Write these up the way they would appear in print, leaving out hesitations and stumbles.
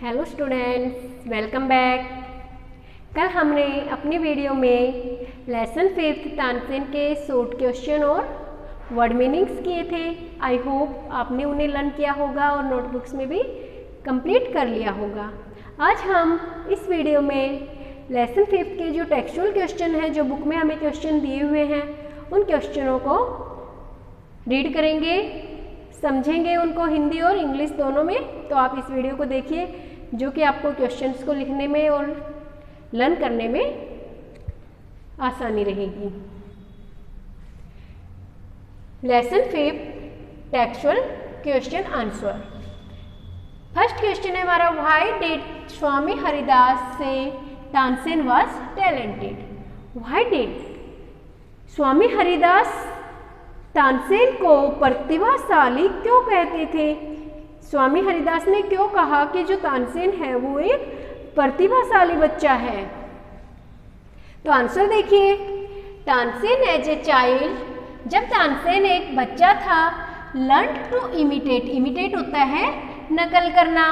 Hello students, welcome back. कल हमने अपनी वीडियो में लेसन 5 तानसेन के शॉर्ट क्वेश्चन और वर्ड मीनिंग्स किए थे। आई होप आपने उन्हें लर्न किया होगा और नोटबुक्स में भी कंप्लीट कर लिया होगा। आज हम इस वीडियो में लेसन 5 के जो टेक्सचुअल क्वेश्चन हैं, जो बुक में हमें क्वेश्चन दिए हुए हैं, उन क्वेश्चनों को रीड करेंगे, समझेंगे उनको हिंदी और इंग्लिश दोनों में। तो आप इस वीडियो को देखिए, जो कि आपको क्वेश्चंस को लिखने में और लर्न करने में आसानी रहेगी। Lesson 5 textual question answer. First question है हमारा, व्हाई डिड स्वामी हरिदास से Tansen was talented. Why did Swami Haridas Tansen को प्रतिभाशाली क्यों कहते थे? स्वामी हरिदास ने क्यों कहा कि जो तानसेन है वो एक प्रतिभाशाली बच्चा है? तो आंसर देखिए, तानसेन एज ए चाइल्ड, जब तानसेन एक बच्चा था, लर्न टू इमिटेट, इमिटेट होता है नकल करना,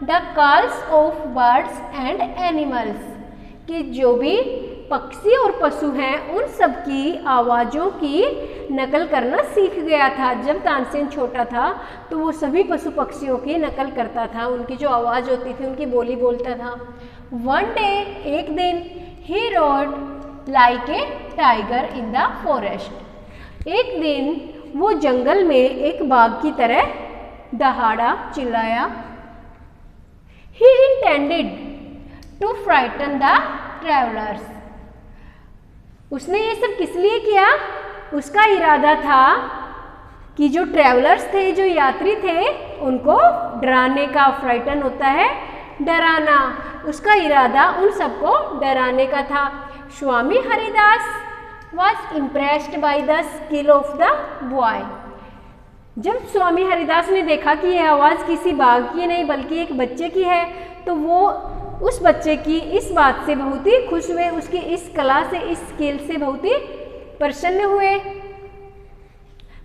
the calls of birds and animals, कि जो भी पक्षी और पशु हैं उन सब की आवाज़ों की नकल करना सीख गया था। जब तानसेन छोटा था तो वो सभी पशु पक्षियों की नकल करता था, उनकी जो आवाज़ होती थी उनकी बोली बोलता था। वन डे, एक दिन, he roared like a tiger in the forest, एक दिन वो जंगल में एक बाघ की तरह दहाड़ा, चिल्लाया। He intended to frighten the travellers, उसने ये सब किस लिए किया? उसका इरादा था कि जो ट्रैवलर्स थे, जो यात्री थे, उनको डराने का। फ्राइटन होता है डराना, उसका इरादा उन सबको डराने का था। Swami Haridas was impressed by the skill of the boy, जब स्वामी हरिदास ने देखा कि यह आवाज़ किसी बाघ की नहीं बल्कि एक बच्चे की है, तो वो उस बच्चे की इस बात से बहुत ही खुश हुए, उसकी इस कला से, इस स्किल से बहुत ही प्रसन्न हुए,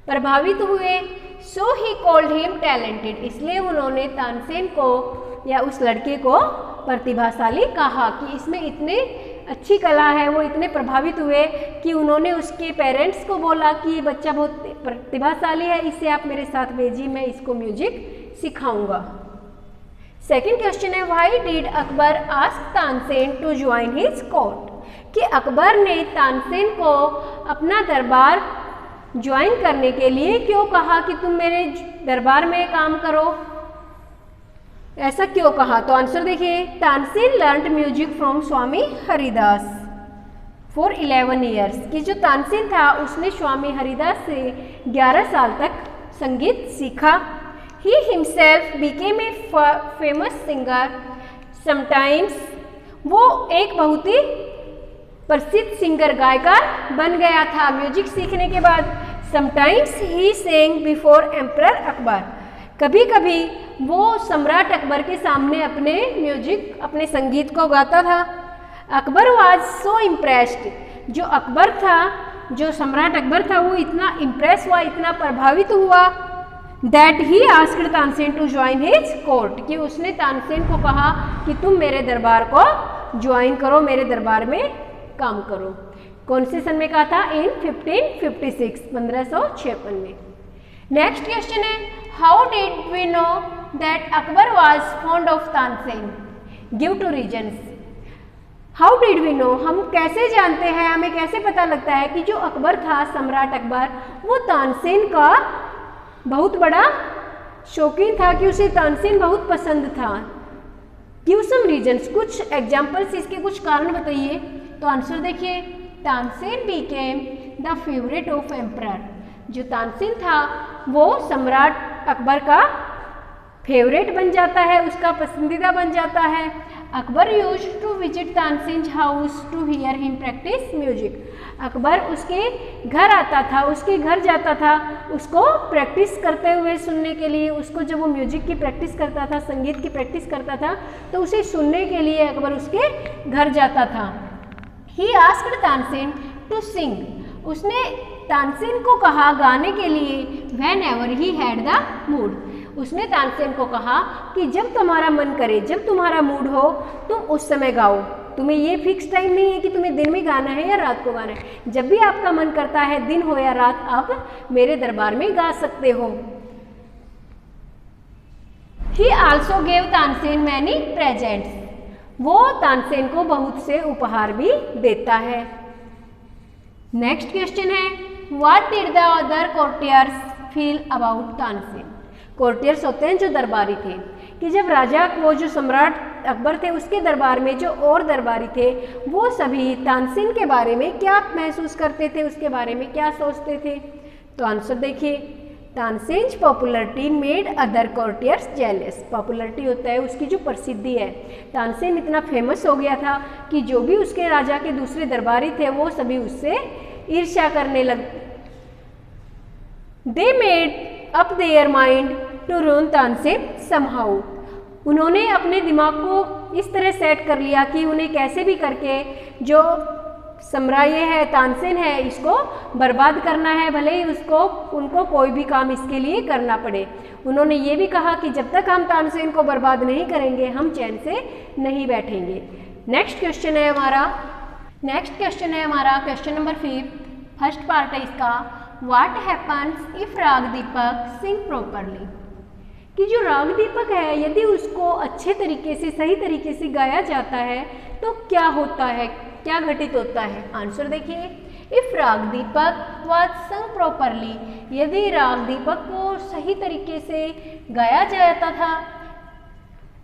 प्रभावित हुए। सो ही कॉल्ड हिम टैलेंटेड, इसलिए उन्होंने तानसेन को या उस लड़के को प्रतिभाशाली कहा कि इसमें इतने अच्छी कला है। वो इतने प्रभावित हुए कि उन्होंने उसके पेरेंट्स को बोला कि ये बच्चा बहुत प्रतिभाशाली है, इसे आप मेरे साथ भेजिए, मैं इसको म्यूजिक सिखाऊंगा। सेकेंड क्वेश्चन है, why did Akbar ask Tansen to join his court, कि अकबर ने तानसेन को अपना दरबार ज्वाइन करने के लिए क्यों कहा कि तुम मेरे दरबार में काम करो? ऐसा क्यों कहा? तो आंसर देखिए, Tansen learned music from Swami Haridas for 11 years, कि जो तानसेन था उसने स्वामी हरिदास से 11 साल तक संगीत सीखा। He himself became a famous singer. Sometimes वो एक बहुत ही प्रसिद्ध सिंगर, गायकार बन गया था म्यूजिक सीखने के बाद। Sometimes he sang before Emperor Akbar, कभी कभी वो सम्राट अकबर के सामने अपने म्यूजिक, अपने संगीत को गाता था। अकबर was so impressed, जो अकबर था, जो सम्राट अकबर था, वो इतना इम्प्रेस हुआ, इतना प्रभावित हुआ, that he asked Tansen to join his court, कि उसने तानसेन को कहा कि तुम मेरे दरबार को ज्वाइन करो, मेरे दरबार में काम करो। कौन से सन में कहा था? इन 1556, 1556 में। नेक्स्ट क्वेश्चन है, how did we know that Akbar was fond of Tansen? Give two reasons. How did we know, हम कैसे जानते हैं, हमें कैसे पता लगता है कि जो अकबर था, सम्राट अकबर, वो तानसेन का बहुत बड़ा शौकीन था, कि उसे तानसेन बहुत पसंद था? गिव सम रीजन्स, कुछ एग्जाम्पल्स, इसके कुछ कारण बताइए। तो आंसर देखिए, Tansen became the favourite of emperor, जो तानसेन था वो सम्राट अकबर का फेवरेट बन जाता है, उसका पसंदीदा बन जाता है। Akbar used to visit Tansen house to hear him practice music, Akbar उसके घर आता था, उसके घर जाता था, उसको प्रैक्टिस करते हुए सुनने के लिए। उसको जब वो म्यूजिक की प्रैक्टिस करता था, संगीत की प्रैक्टिस करता था, तो उसे सुनने के लिए अकबर उसके घर जाता था। He asked Tansen to sing, उसने तानसेन को कहा गाने के लिए, whenever he had the mood, उसने तानसेन को कहा कि जब तुम्हारा मन करे, जब तुम्हारा मूड हो, तुम उस समय गाओ। तुम्हें ये फिक्स टाइम नहीं है कि तुम्हें दिन में गाना है या रात को गाना है। जब भी आपका मन करता है, दिन हो या रात, आप मेरे दरबार में गा सकते हो। He also gave Tansen many presents। वो तानसेन को बहुत से उपहार भी देता है। नेक्स्ट क्वेश्चन है, What did the other courtiers feel about Tansen? Courtiers होते हैं जो दरबारी थे, कि जब राजा वो जो सम्राट अकबर थे उसके दरबार में जो और दरबारी थे वो सभी तानसेन के बारे में क्या महसूस करते थे, उसके बारे में क्या सोचते थे। तो आंसर देखिए, Tansen's popularity made other courtiers jealous. Popularity होता है उसकी जो प्रसिद्धि है। तानसेन इतना फेमस हो गया था कि जो भी उसके राजा के दूसरे दरबारी थे वो सभी उससे ईर्ष्या करने लगे। They made up their mind to ruin Tansen somehow. उन्होंने अपने दिमाग को इस तरह सेट कर लिया कि उन्हें कैसे भी करके जो सम्राज्य है, तानसेन है, इसको बर्बाद करना है, भले ही उनको कोई भी काम इसके लिए करना पड़े। उन्होंने ये भी कहा कि जब तक हम तानसेन को बर्बाद नहीं करेंगे हम चैन से नहीं बैठेंगे। नेक्स्ट क्वेश्चन है हमारा क्वेश्चन नंबर 5, फर्स्ट पार्ट है इसका, व्हाट हैपन्स इफ राग दीपक सिंग प्रॉपरली। कि जो राग दीपक है यदि उसको अच्छे तरीके से, सही तरीके से गाया जाता है तो क्या होता है, क्या घटित होता है। आंसर देखिए, इफ राग दीपक वाज संग प्रॉपरली, यदि राग दीपक को सही तरीके से गाया जाता था,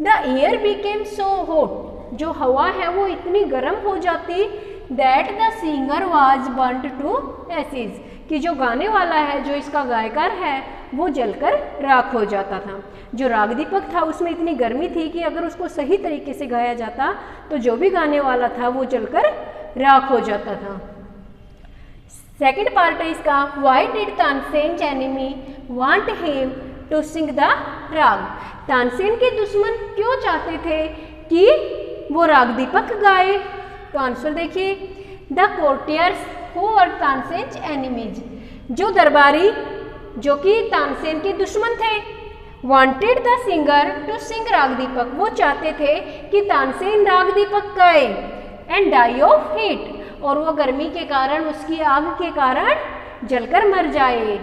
the air became so hot, जो हवा है वो इतनी गर्म हो जाती, that the singer was burnt to ashes, कि जो गाने वाला है, जो इसका गायकार है, वो जलकर राख हो जाता था। जो राग दीपक था उसमें इतनी गर्मी थी कि अगर उसको सही तरीके से गाया जाता तो जो भी गाने वाला था वो जलकर राख हो जाता था। सेकंड पार्ट है इसका, why did Tansen enemy want him to sing the raga. Tansen के दुश्मन क्यों चाहते थे कि वो राग दीपक गाए। तो आंसर देखिए, the courtiers who were Tansen enemies, जो दरबारी जो कि तानसेन के दुश्मन थे, wanted the singer to sing raga Deepak, वो चाहते थे कि तानसेन राग दीपक गाए, एंड डाई ऑफ हीट, और वो गर्मी के कारण, उसकी आग के कारण जलकर मर जाए।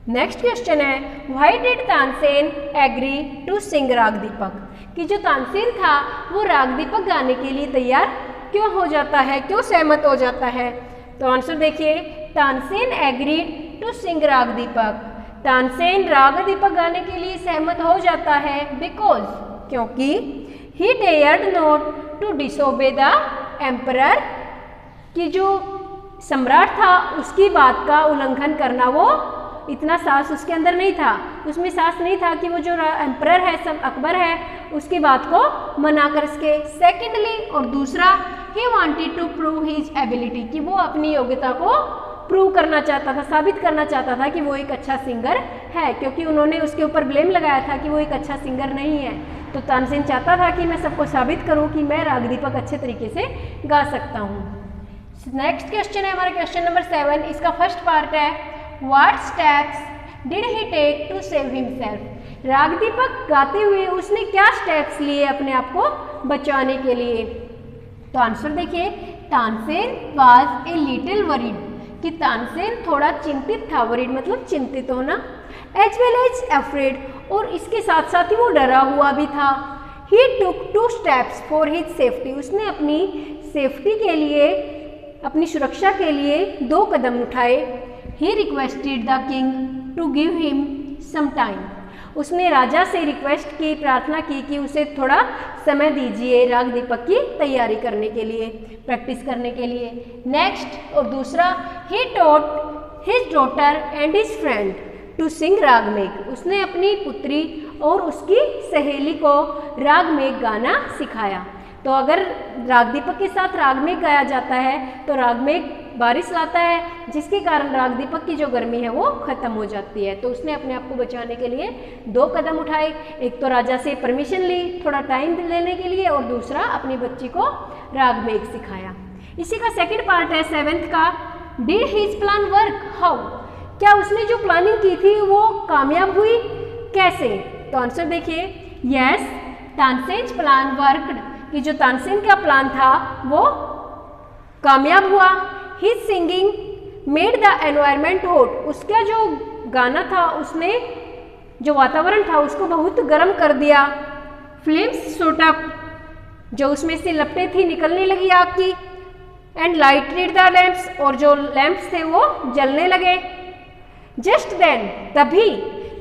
नेक्स्ट क्वेश्चन है, why did Tansen agree to sing raga Deepak, कि जो तानसेन था वो राग दीपक गाने के लिए तैयार क्यों हो जाता है, क्यों सहमत हो जाता है। तो आंसर देखिए, Tansen agreed to sing raga दीपक, तानसेन राग दीपक गाने के लिए सहमत हो जाता है, बिकॉज, क्योंकि he dared not to disobey the emperor, कि जो सम्राट था उसकी बात का उल्लंघन करना, वो इतना साहस उसके अंदर नहीं था, उसमें साहस नहीं था कि वो जो एम्परर है, अकबर है, उसकी बात को मना कर सके। सेकेंडली, और दूसरा, he wanted to prove his ability, कि वो अपनी योग्यता को प्रूव करना चाहता था, साबित करना चाहता था कि वो एक अच्छा सिंगर है, क्योंकि उन्होंने उसके ऊपर ब्लेम लगाया था कि वो एक अच्छा सिंगर नहीं है। तो तानसेन चाहता था कि मैं सबको साबित करूं कि मैं राग दीपक अच्छे तरीके से गा सकता हूं। नेक्स्ट क्वेश्चन है हमारा क्वेश्चन नंबर 7, इसका फर्स्ट पार्ट है, what steps did he take to save himself. राग दीपक गाते हुए उसने क्या स्टेप्स लिए अपने आप को बचाने के लिए। तो आंसर देखिए, Tansen was a little worried, कि तानसेन थोड़ा चिंतित था, वरीड मतलब चिंतित होना, एज वेल एज अफ्रेड, और इसके साथ साथ ही वो डरा हुआ भी था। ही टुक 2 स्टेप्स फॉर हिज सेफ्टी, उसने अपनी सेफ्टी के लिए, अपनी सुरक्षा के लिए 2 कदम उठाए। He requested the king to give him some time, उसने राजा से रिक्वेस्ट की, प्रार्थना की कि उसे थोड़ा समय दीजिए राग दीपक की तैयारी करने के लिए, प्रैक्टिस करने के लिए। नेक्स्ट, और दूसरा, he taught his daughter and his friend to sing Raagmegh, उसने अपनी पुत्री और उसकी सहेली को रागमेघ गाना सिखाया। तो अगर राग दीपक के साथ रागमेघ गाया जाता है तो रागमेघ बारिश लाता है, जिसके कारण राग दीपक की जो गर्मी है वो खत्म हो जाती है। तो उसने अपने आप को बचाने के लिए 2 कदम उठाए, एक तो राजा से परमिशन ली थोड़ा टाइम लेने के लिए, और दूसरा अपनी बच्ची को रागमेघ सिखाया। इसी का सेकंड पार्ट है 7th का, did his plan work how, क्या उसने जो प्लानिंग की थी वो कामयाब हुई। कैसे? तो आंसर देखिए, यस तानसेन प्लान वर्कड, कि जो तानसेन का प्लान था वो कामयाब हुआ। His singing made the environment hot, उसका जो गाना था उसने जो वातावरण था उसको बहुत गर्म कर दिया। फ्लेम्स शूट अप, जो उसमें से लपटें थी निकलने लगी आग की। एंड लाइटेड द लैंप्स, और जो लैंप्स थे वो जलने लगे। जस्ट देन, तभी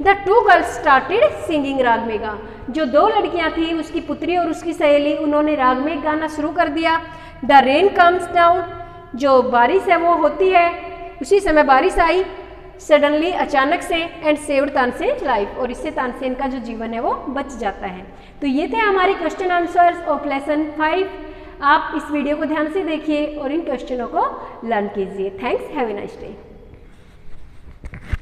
the two girls started singing Raagmegha, जो दो लड़कियां थी उसकी पुत्री और उसकी सहेली, उन्होंने रागमेग गाना शुरू कर दिया। द रेन कम्स डाउन, जो बारिश है वो होती है, उसी समय बारिश आई सडनली, अचानक से। एंड सेव्ड तानसेन लाइफ, और इससे तानसेन का जो जीवन है वो बच जाता है। तो ये थे हमारे क्वेश्चन आंसर्स ऑफ लेसन 5। आप इस वीडियो को ध्यान से देखिए और इन क्वेश्चनों को लर्न कीजिए। Thanks, have a nice day.